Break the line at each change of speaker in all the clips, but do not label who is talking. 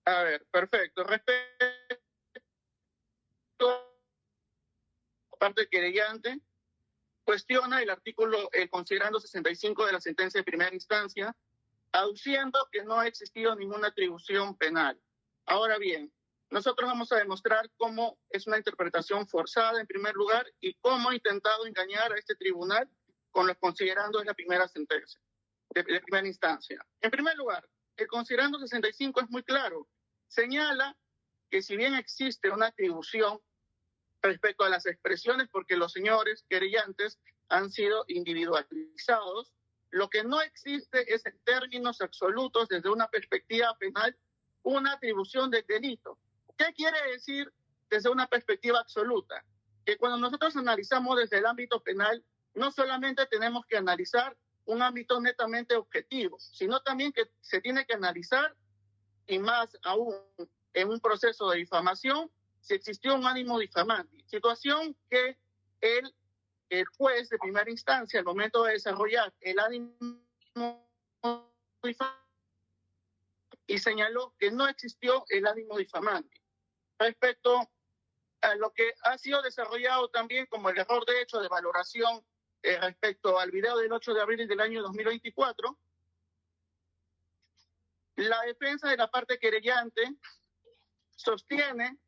A ver, perfecto. Respecto a la parte querellante, cuestiona el considerando 65 de la sentencia de primera instancia, aduciendo que no ha existido ninguna atribución penal. Ahora bien, nosotros vamos a demostrar cómo es una interpretación forzada en primer lugar y cómo ha intentado engañar a este tribunal con los considerandos de la primera sentencia, de primera instancia. En primer lugar, el considerando 65 es muy claro. Señala que si bien existe una atribución respecto a las expresiones, porque los señores querellantes han sido individualizados, lo que no existe es en términos absolutos, desde una perspectiva penal, una atribución del delito. ¿Qué quiere decir desde una perspectiva absoluta? Que cuando nosotros analizamos desde el ámbito penal, no solamente tenemos que analizar un ámbito netamente objetivo, sino también que se tiene que analizar, y más aún en un proceso de difamación, si existió un ánimo difamante. Situación que el juez de primera instancia, al momento de desarrollar el ánimo difamante, y señaló que no existió el ánimo difamante. Respecto a lo que ha sido desarrollado también como el error de hecho de valoración respecto al video del 8 de abril del año 2024, la defensa de la parte querellante sostiene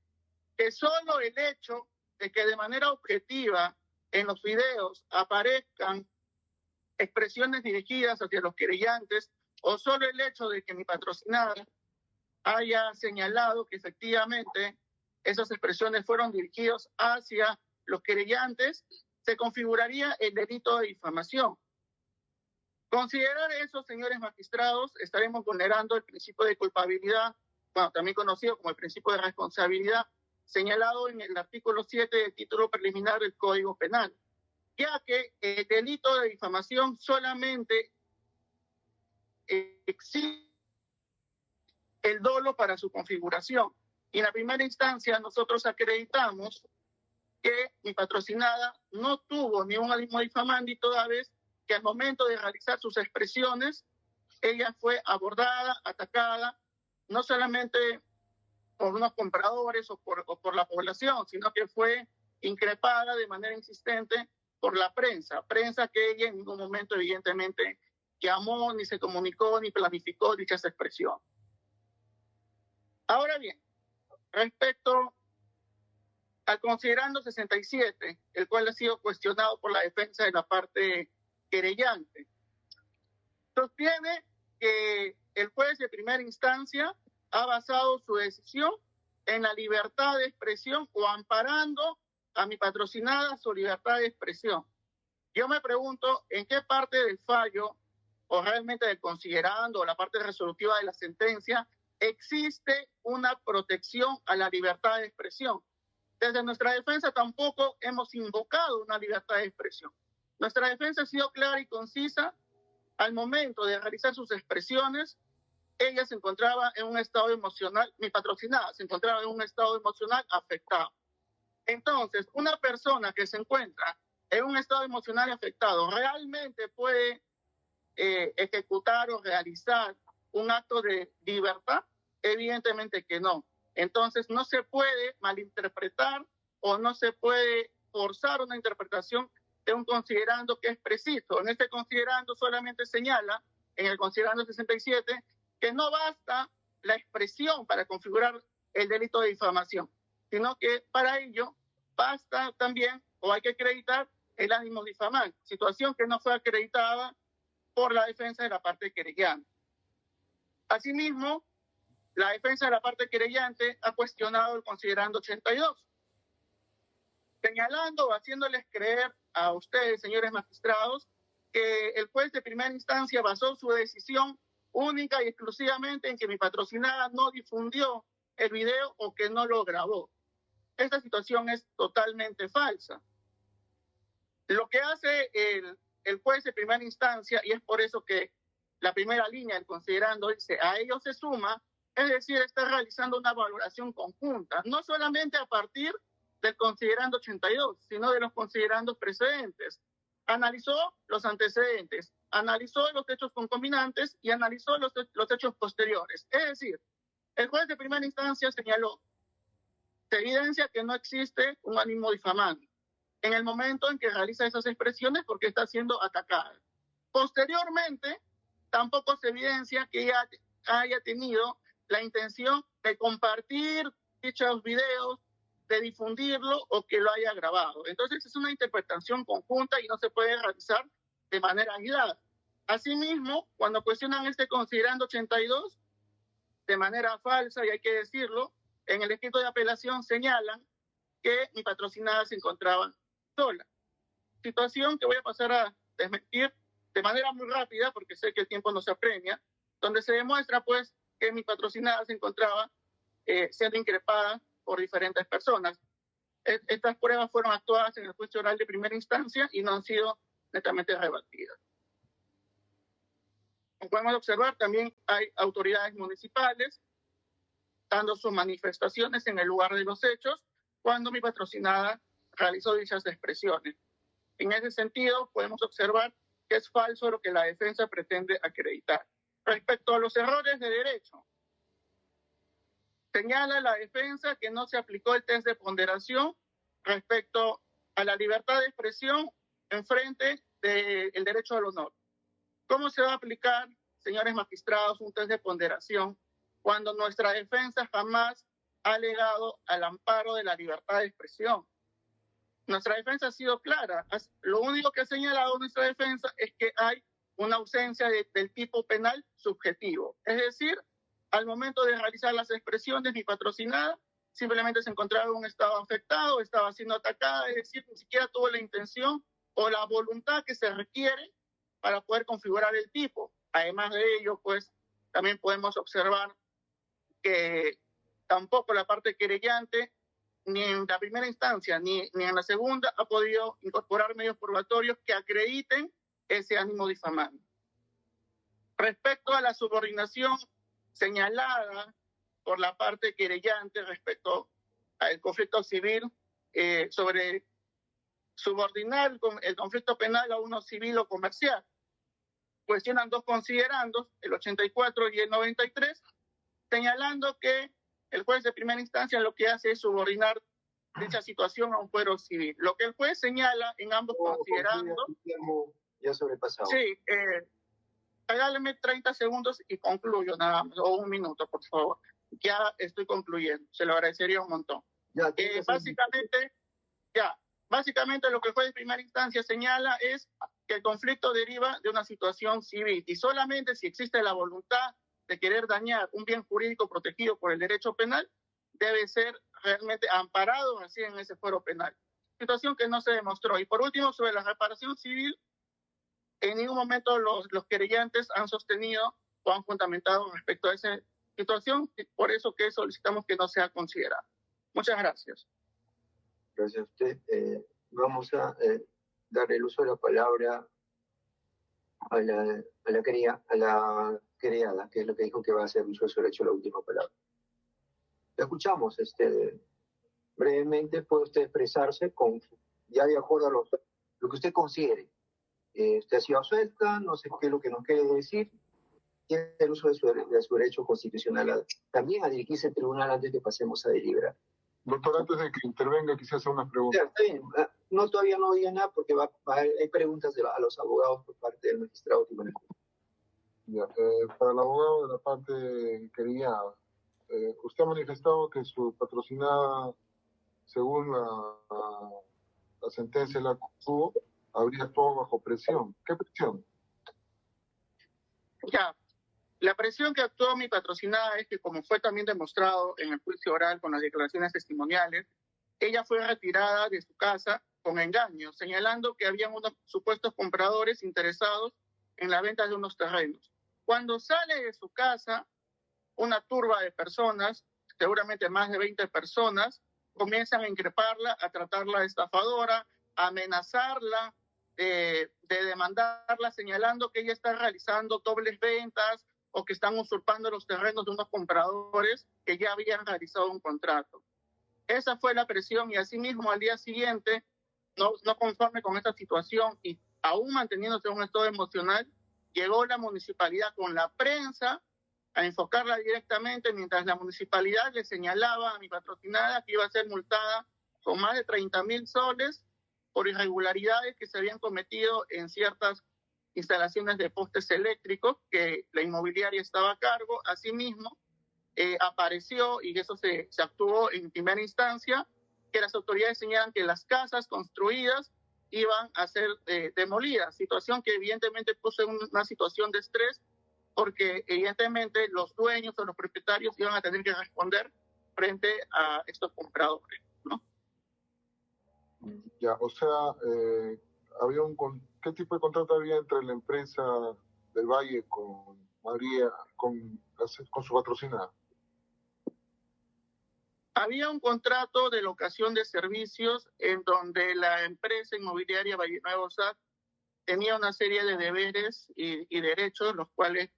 que solo el hecho de que de manera objetiva en los videos aparezcan expresiones dirigidas hacia los querellantes, o solo el hecho de que mi patrocinada haya señalado que efectivamente esas expresiones fueron dirigidas hacia los querellantes, se configuraría el delito de difamación. Considerar eso, señores magistrados, estaremos vulnerando el principio de culpabilidad, bueno, también conocido como el principio de responsabilidad, señalado en el artículo 7 del título preliminar del Código Penal, ya que el delito de difamación solamente exige el dolo para su configuración. Y en la primera instancia nosotros acreditamos que mi patrocinada no tuvo ni un ánimo difamante, toda vez que al momento de realizar sus expresiones, ella fue abordada, atacada, no solamente por unos compradores o por la población, sino que fue increpada de manera insistente por la prensa que ella en ningún momento evidentemente llamó, ni se comunicó, ni planificó dicha expresión. Ahora bien, respecto al considerando 67, el cual ha sido cuestionado por la defensa de la parte querellante, sostiene que el juez de primera instancia ha basado su decisión en la libertad de expresión o amparando a mi patrocinada su libertad de expresión. Yo me pregunto en qué parte del fallo o realmente del considerando o la parte resolutiva de la sentencia existe una protección a la libertad de expresión. Desde nuestra defensa tampoco hemos invocado una libertad de expresión. Nuestra defensa ha sido clara y concisa. Al momento de realizar sus expresiones, ella se encontraba en un estado emocional, mi patrocinada se encontraba en un estado emocional afectado. Entonces, una persona que se encuentra en un estado emocional afectado realmente puede ejecutar o realizar un acto de libertad. Evidentemente que no. Entonces, no se puede malinterpretar o no se puede forzar una interpretación de un considerando que es preciso. En este considerando solamente señala, en el considerando 67, que no basta la expresión para configurar el delito de difamación, sino que para ello basta también, o hay que acreditar, el ánimo difamante, situación que no fue acreditada por la defensa de la parte querellante. Asimismo, la defensa de la parte querellante ha cuestionado el considerando 82, señalando o haciéndoles creer a ustedes, señores magistrados, que el juez de primera instancia basó su decisión única y exclusivamente en que mi patrocinada no difundió el video o que no lo grabó. Esta situación es totalmente falsa. Lo que hace el juez de primera instancia, y es por eso que la primera línea del considerando dice, a ello se suma, es decir, está realizando una valoración conjunta, no solamente a partir del considerando 82, sino de los considerandos precedentes. Analizó los antecedentes, analizó los hechos concomitantes y analizó los hechos posteriores. Es decir, El juez de primera instancia señaló: se evidencia que no existe un ánimo difamante en el momento en que realiza esas expresiones porque está siendo atacada. Posteriormente, tampoco se evidencia que ella haya tenido la intención de compartir dichos videos, de difundirlo o que lo haya grabado. Entonces es una interpretación conjunta y no se puede realizar de manera aislada. Asimismo, cuando cuestionan este considerando 82, de manera falsa, y hay que decirlo, en el escrito de apelación señalan que mi patrocinada se encontraba sola. Situación que voy a pasar a desmentir de manera muy rápida, porque sé que el tiempo no se apremia, donde se demuestra pues que mi patrocinada se encontraba siendo increpada por diferentes personas. Estas pruebas fueron actuadas en el juicio oral de primera instancia y no han sido netamente rebatidas. Como podemos observar, también hay autoridades municipales dando sus manifestaciones en el lugar de los hechos cuando mi patrocinada realizó dichas expresiones. En ese sentido, podemos observar que es falso lo que la defensa pretende acreditar. Respecto a los errores de derecho, señala la defensa que no se aplicó el test de ponderación respecto a la libertad de expresión en frente del derecho al honor. ¿Cómo se va a aplicar, señores magistrados, un test de ponderación cuando nuestra defensa jamás ha alegado al amparo de la libertad de expresión? Nuestra defensa ha sido clara. Lo único que ha señalado nuestra defensa es que hay una ausencia del tipo penal subjetivo. Es decir, al momento de realizar las expresiones, mi patrocinada simplemente se encontraba en un estado afectado, estaba siendo atacada, es decir, ni siquiera tuvo la intención o la voluntad que se requiere para poder configurar el tipo. Además de ello, pues, también podemos observar que tampoco la parte querellante, ni en la primera instancia, ni en la segunda, ha podido incorporar medios probatorios que acrediten ese ánimo difamante. Respecto a la subordinación señalada por la parte querellante respecto al conflicto civil, sobre subordinar el conflicto penal a uno civil o comercial, cuestionan dos considerandos, el 84 y el 93, señalando que el juez de primera instancia lo que hace es subordinar dicha situación a un fuero civil. Lo que el juez señala en ambos considerandos...
Ya sobrepasado.
Sí, regáleme 30 segundos y concluyo nada más, o un minuto, por favor. Ya estoy concluyendo, se lo agradecería un montón. Básicamente lo que el juez de primera instancia señala es que el conflicto deriva de una situación civil y solamente si existe la voluntad de querer dañar un bien jurídico protegido por el derecho penal, debe ser realmente amparado así en ese fuero penal. Situación que no se demostró. Y por último, sobre la reparación civil, en ningún momento los querellantes han sostenido o han fundamentado respecto a esa situación, por eso que solicitamos que no sea considerado. Muchas gracias.
Gracias a usted. Vamos a dar el uso de la palabra a la querellada, que es lo que dijo que va a hacer uso de su derecho a la última palabra. La escuchamos. Brevemente puede usted expresarse ya de acuerdo a lo que usted considere. Usted ha sido suelta, no sé qué es lo que nos quiere decir. Tiene el uso de su derecho constitucional también a dirigirse al tribunal antes de que pasemos a deliberar.
Doctor, antes de que intervenga, quisiera hacer unas preguntas.
Ya, está bien. No, todavía no diga nada porque hay preguntas a los abogados por parte del magistrado Timonel.
Ya, para el abogado de la parte querellada, usted ha manifestado que su patrocinada, según la sentencia de la CUO, habría actuado bajo presión. ¿Qué presión?
Ya, la presión que actuó mi patrocinada es que, como fue también demostrado en el juicio oral con las declaraciones testimoniales, ella fue retirada de su casa con engaño, señalando que habían unos supuestos compradores interesados en la venta de unos terrenos. Cuando sale de su casa, una turba de personas, seguramente más de 20 personas, comienzan a increparla, a tratarla de estafadora, a amenazarla, de demandarla, señalando que ella está realizando dobles ventas o que están usurpando los terrenos de unos compradores que ya habían realizado un contrato. Esa fue la presión y asimismo al día siguiente, no conforme con esta situación y aún manteniéndose en un estado emocional, llegó la municipalidad con la prensa a enfocarla directamente, mientras la municipalidad le señalaba a mi patrocinada que iba a ser multada con más de 30.000 soles por irregularidades que se habían cometido en ciertas instalaciones de postes eléctricos que la inmobiliaria estaba a cargo. Asimismo, apareció, y eso se actuó en primera instancia, que las autoridades señalan que las casas construidas iban a ser demolidas, situación que evidentemente puso en una situación de estrés, porque evidentemente los dueños o los propietarios iban a tener que responder frente a estos compradores, ¿no?
Ya, o sea, había ¿qué tipo de contrato había entre la empresa del Valle con María, con su patrocinada?
Había un contrato de locación de servicios en donde la empresa inmobiliaria Valle Nuevo SAT tenía una serie de deberes y derechos, los cuales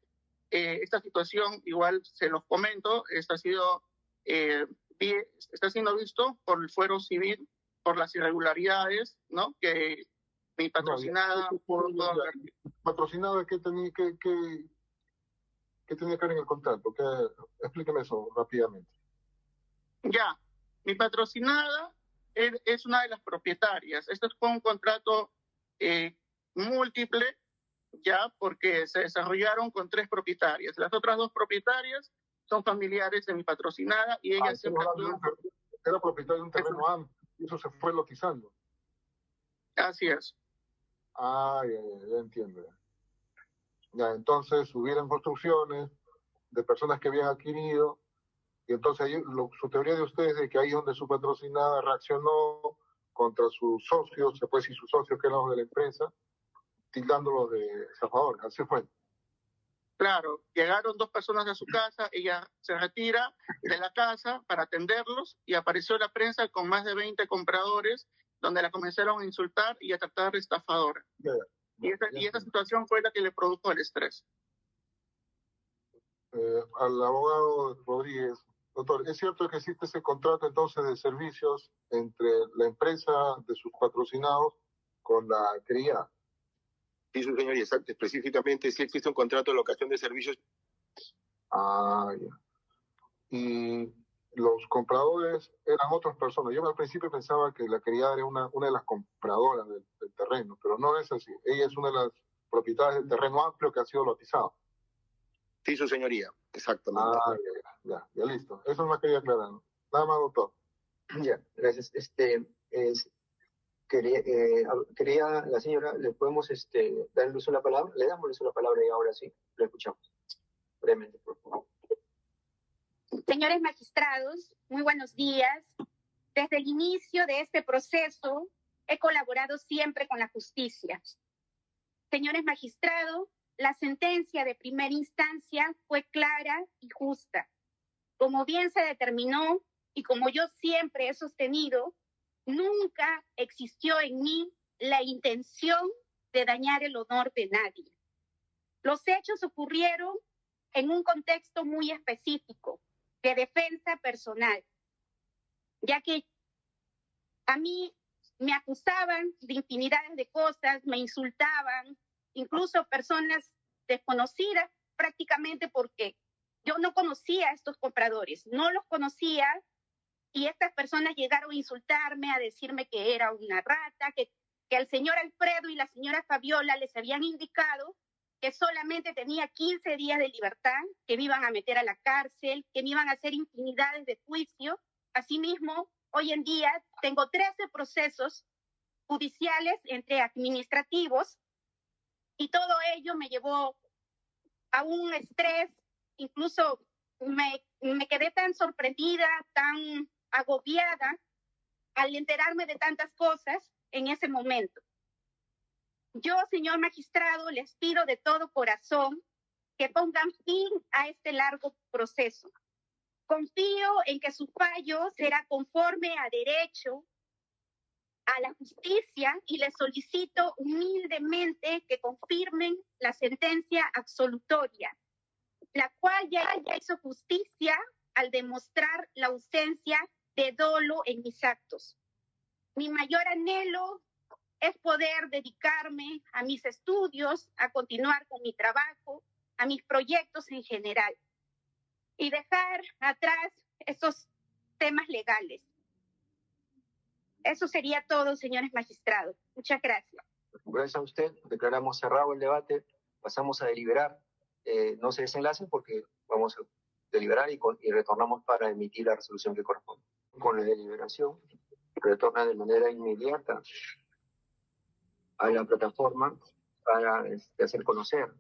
esta situación, igual se los comento, está siendo visto por el fuero civil por las irregularidades, ¿no? Que mi patrocinada
¿Patrocinada qué tenía que ver en el contrato? Explíqueme eso rápidamente.
Ya, mi patrocinada es una de las propietarias. Esto fue un contrato múltiple, ya, porque se desarrollaron con 3 propietarias. Las otras 2 propietarias son familiares de mi patrocinada y ella siempre
era propietaria de un terreno amplio y eso se fue lotizando.
Así es.
Ya entiendo. Ya, entonces hubieron construcciones de personas que habían adquirido, y entonces ahí, su teoría de ustedes es de que ahí es donde su patrocinada reaccionó contra sus socios, se puede decir sus socios que eran los de la empresa, tildándolos de estafadores. Así fue.
Claro, llegaron 2 personas a su casa, ella se retira de la casa para atenderlos y apareció la prensa con más de 20 compradores donde la comenzaron a insultar y a tratar de estafadora. Y esa situación fue la que le produjo el estrés.
Al abogado Rodríguez, doctor, ¿es cierto que existe ese contrato entonces de servicios entre la empresa de sus patrocinados con la criada?
Sí, su señoría, exacto. Específicamente, sí existe un contrato de locación de servicios.
Ya. Y los compradores eran otras personas. Yo al principio pensaba que la criada era una de las compradoras del terreno, pero no es así. Ella es una de las propietarias del terreno amplio que ha sido lotizado.
Sí, su señoría, exactamente.
Ya, listo. Eso me quería aclarar. Nada más, doctor.
Ya, gracias. Quería la señora, ¿le podemos dar el uso de la palabra? Le damos el uso de la palabra y ahora sí, lo escuchamos. Brevemente, por favor.
Señores magistrados, muy buenos días. Desde el inicio de este proceso he colaborado siempre con la justicia. Señores magistrados, la sentencia de primera instancia fue clara y justa. Como bien se determinó y como yo siempre he sostenido, nunca existió en mí la intención de dañar el honor de nadie. Los hechos ocurrieron en un contexto muy específico de defensa personal, ya que a mí me acusaban de infinidades de cosas, me insultaban, incluso personas desconocidas prácticamente porque yo no conocía a estos compradores, no los conocía, y estas personas llegaron a insultarme, a decirme que era una rata, que el señor Alfredo y la señora Fabiola les habían indicado que solamente tenía 15 días de libertad, que me iban a meter a la cárcel, que me iban a hacer infinidades de juicio. Asimismo, hoy en día tengo 13 procesos judiciales entre administrativos y todo ello me llevó a un estrés, incluso me quedé tan sorprendida, tan agobiada al enterarme de tantas cosas en ese momento. Yo, señor magistrado, les pido de todo corazón que pongan fin a este largo proceso. Confío en que su fallo será conforme a derecho, a la justicia, y les solicito humildemente que confirmen la sentencia absolutoria, la cual ya hizo justicia al demostrar la ausencia de dolo en mis actos. Mi mayor anhelo es poder dedicarme a mis estudios, a continuar con mi trabajo, a mis proyectos en general. y dejar atrás esos temas legales. Eso sería todo, señores magistrados. Muchas gracias.
Gracias a usted. Declaramos cerrado el debate. Pasamos a deliberar. No se desenlacen porque vamos a deliberar y retornamos para emitir la resolución que corresponde. Con la deliberación, retorna de manera inmediata a la plataforma para hacer conocer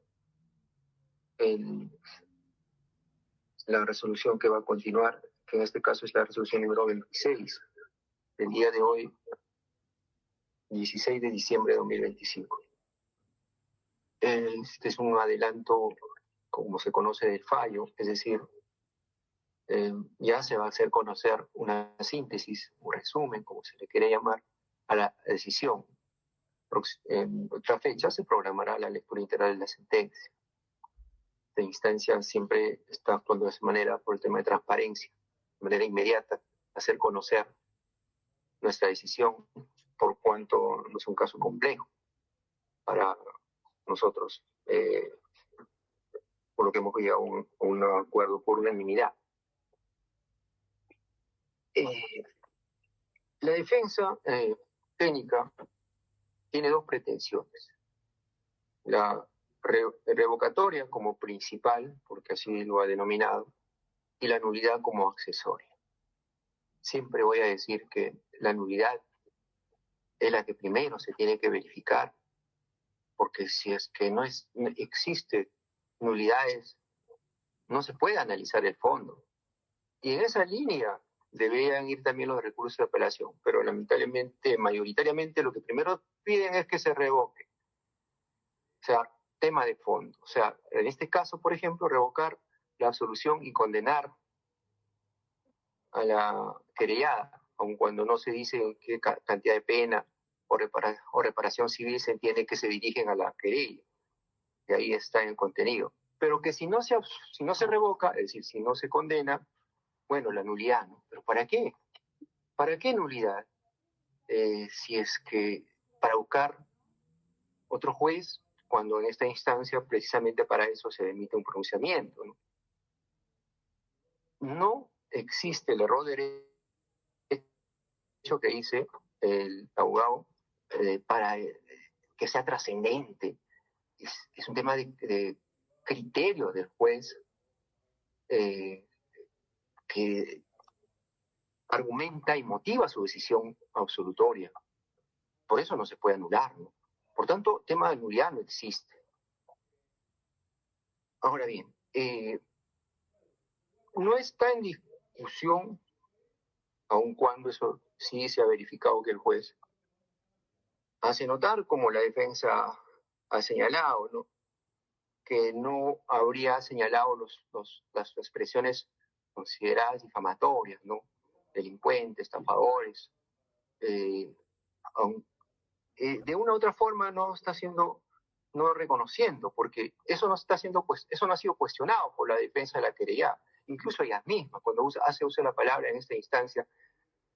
la resolución que va a continuar, que en este caso es la resolución número 26, del día de hoy, 16 de diciembre de 2025. Este es un adelanto, como se conoce, del fallo, es decir, ya se va a hacer conocer una síntesis, un resumen, como se le quiere llamar, a la decisión. En otra fecha se programará la lectura integral de la sentencia. Esta instancia siempre está actuando de esa manera por el tema de transparencia, de manera inmediata, hacer conocer nuestra decisión, por cuanto no es un caso complejo para nosotros, por lo que hemos llegado a un acuerdo por unanimidad. La defensa técnica tiene dos pretensiones. La revocatoria como principal, porque así lo ha denominado, y la nulidad como accesoria. Siempre voy a decir que la nulidad es la que primero se tiene que verificar, porque si es que no existe nulidades, no se puede analizar el fondo. Y en esa línea deberían ir también los recursos de apelación, pero lamentablemente, mayoritariamente, lo que primero piden es que se revoque. O sea, tema de fondo. O sea, en este caso, por ejemplo, revocar la absolución y condenar a la querellada, aun cuando no se dice en qué cantidad de pena o reparación civil se entiende que se dirigen a la querella. Y ahí está en el contenido. Pero que si no se revoca, es decir, si no se condena, bueno, la nulidad, ¿no? ¿Pero para qué? ¿Para qué nulidad? Si es que para buscar otro juez, cuando en esta instancia precisamente para eso se emite un pronunciamiento, ¿no? No existe el error de derecho que dice el abogado para que sea trascendente. Es un tema de criterio del juez que argumenta y motiva su decisión absolutoria. Por eso no se puede anular, ¿no? Por tanto, tema de nulidad no existe. Ahora bien, no está en discusión, aun cuando eso sí se ha verificado que el juez hace notar, como la defensa ha señalado, ¿no?, que no habría señalado las expresiones consideradas difamatorias, ¿no?, delincuentes, estafadores, de una u otra forma no reconociendo, porque eso no ha sido cuestionado por la defensa de la querellada, incluso ella misma, cuando hace uso de la palabra en esta instancia.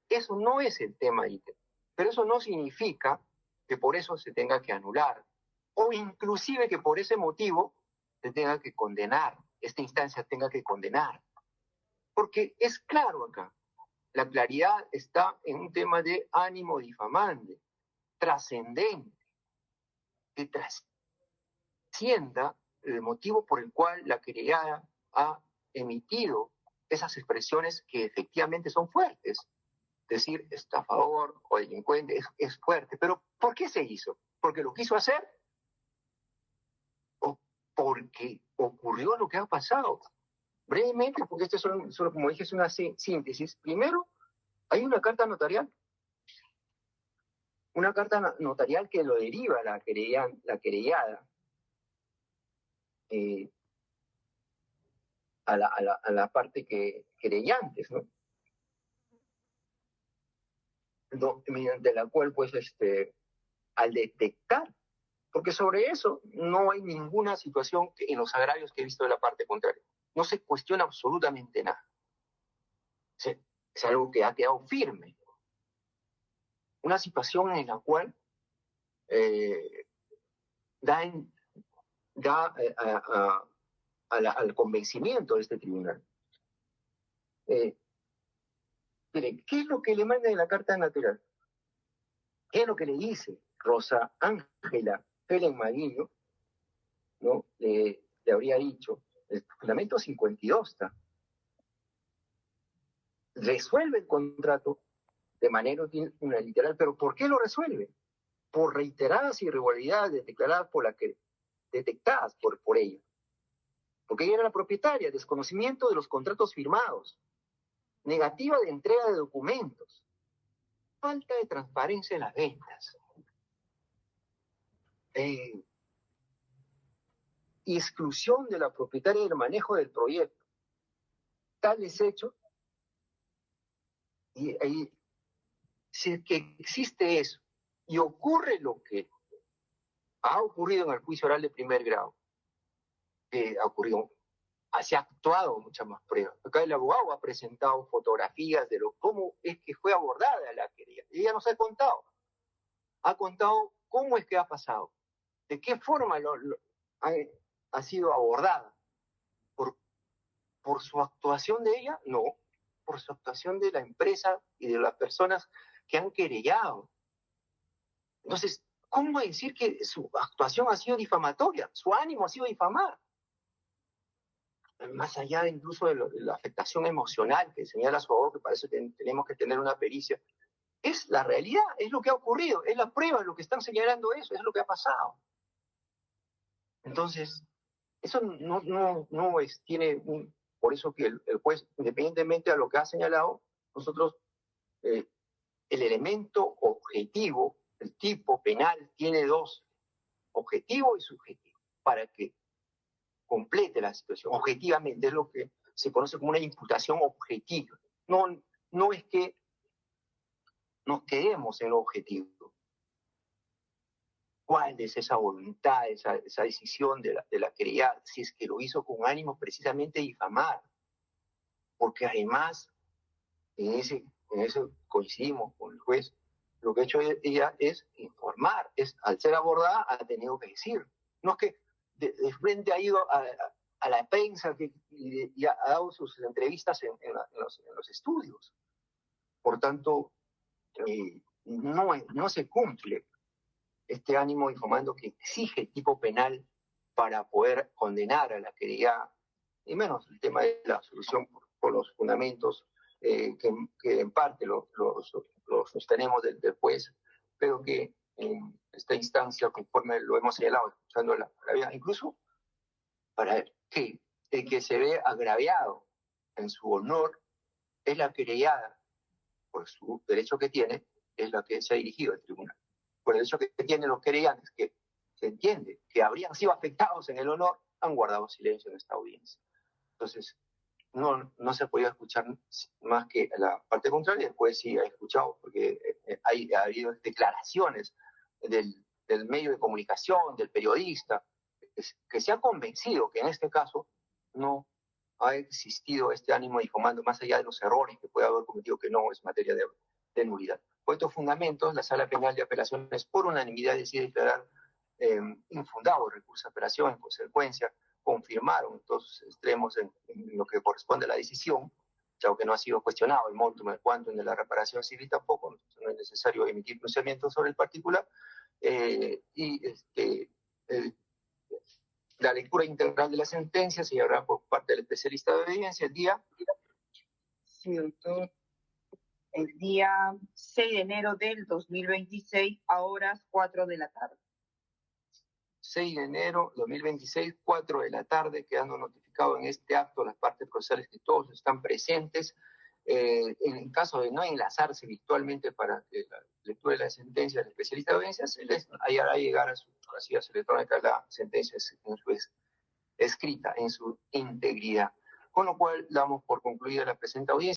Eso no es el tema ítem, pero eso no significa que por eso se tenga que anular, o inclusive que por ese motivo se tenga que condenar, esta instancia tenga que condenar, porque es claro acá, la claridad está en un tema de ánimo difamante, trascendente, que trascienda el motivo por el cual la querellada ha emitido esas expresiones que efectivamente son fuertes. Decir estafador o delincuente es fuerte, pero ¿por qué se hizo? ¿Porque lo quiso hacer? ¿O porque ocurrió lo que ha pasado? Brevemente, porque esto solo como dije, es una síntesis. Primero, hay una carta notarial. Una carta notarial que lo deriva la querellada a la parte querellantes, ¿no? Mediante la cual, pues, al detectar, porque sobre eso no hay ninguna situación en los agravios que he visto de la parte contraria. No se cuestiona absolutamente nada. Es algo que ha quedado firme. Una situación en la cual da al convencimiento de este tribunal. Miren, ¿qué es lo que le manda en la carta natural? ¿Qué es lo que le dice Rosa Ángela Helen Maguillo? ¿No? Le habría dicho, el fundamento 52 está. Resuelve el contrato de manera unilateral, pero ¿por qué lo resuelve? Por reiteradas irregularidades detectadas por ella. Porque ella era la propietaria, desconocimiento de los contratos firmados, negativa de entrega de documentos, falta de transparencia en las ventas, exclusión de la propietaria del manejo del proyecto. Tales hechos, y si es que existe eso, y ocurre lo que ha ocurrido en el juicio oral de primer grado, que ha ocurrido, se ha actuado muchas más pruebas. Acá el abogado ha presentado fotografías de cómo es que fue abordada la querella. Ella nos ha contado cómo es que ha pasado, de qué forma ha sido abordada. ¿Por su actuación de ella? No, por su actuación de la empresa y de las personas que han querellado. Entonces, ¿cómo decir que su actuación ha sido difamatoria? Su ánimo ha sido difamar. Más allá incluso de la afectación emocional que señala su abogado, que para eso tenemos que tener una pericia, es la realidad, es lo que ha ocurrido, es la prueba, lo que están señalando eso, es lo que ha pasado. Entonces, eso por eso que el juez, independientemente de lo que ha señalado, nosotros, el elemento objetivo, el tipo penal, tiene dos, objetivo y subjetivo, para que complete la situación. Objetivamente es lo que se conoce como una imputación objetiva. No es que nos quedemos en lo objetivo. ¿Cuál es esa voluntad, esa decisión de la querella? Si es que lo hizo con ánimo precisamente de difamar. Porque además, en eso coincidimos con el juez, lo que ha hecho ella es informar. Al ser abordada ha tenido que decir. No es que de frente ha ido a la prensa y ha dado sus entrevistas en los estudios. Por tanto, no se cumple este ánimo informando que exige tipo penal para poder condenar a la querella, y menos el tema de la solución por los fundamentos que en parte los sostenemos del juez, pero que en esta instancia, conforme lo hemos señalado, escuchando la vida, incluso para que el que se ve agraviado en su honor es la querellada, por su derecho que tiene, es la que se ha dirigido al tribunal. Por el derecho que tienen los querellantes, que se entiende que habrían sido afectados en el honor, han guardado silencio en esta audiencia. Entonces, no se ha podido escuchar más que la parte contraria. Después sí ha escuchado, porque ha habido declaraciones del medio de comunicación, del periodista, que se ha convencido que en este caso no ha existido este ánimo difamando, más allá de los errores que puede haber cometido, que no es materia de nulidad. Por estos fundamentos, la Sala Penal de Apelaciones, por unanimidad, decide declarar infundado el recurso de apelación. En consecuencia, confirmaron todos sus extremos en lo que corresponde a la decisión, ya que no ha sido cuestionado el monto, el cuánto de la reparación civil tampoco, no es necesario emitir pronunciamiento sobre el particular, la lectura integral de la sentencia se llevará por parte del especialista de audiencia el día.
Sí, doctor. El día 6 de enero del 2026 a horas 4 de la tarde.
6 de enero 2026, 4 de la tarde, quedando notificado en este acto las partes procesales que todos están presentes. En caso de no enlazarse virtualmente para que la lectura de la sentencia del especialista de audiencia, se les hará llegar a su casilla electrónica la sentencia escrita en su integridad. Con lo cual damos por concluida la presente audiencia.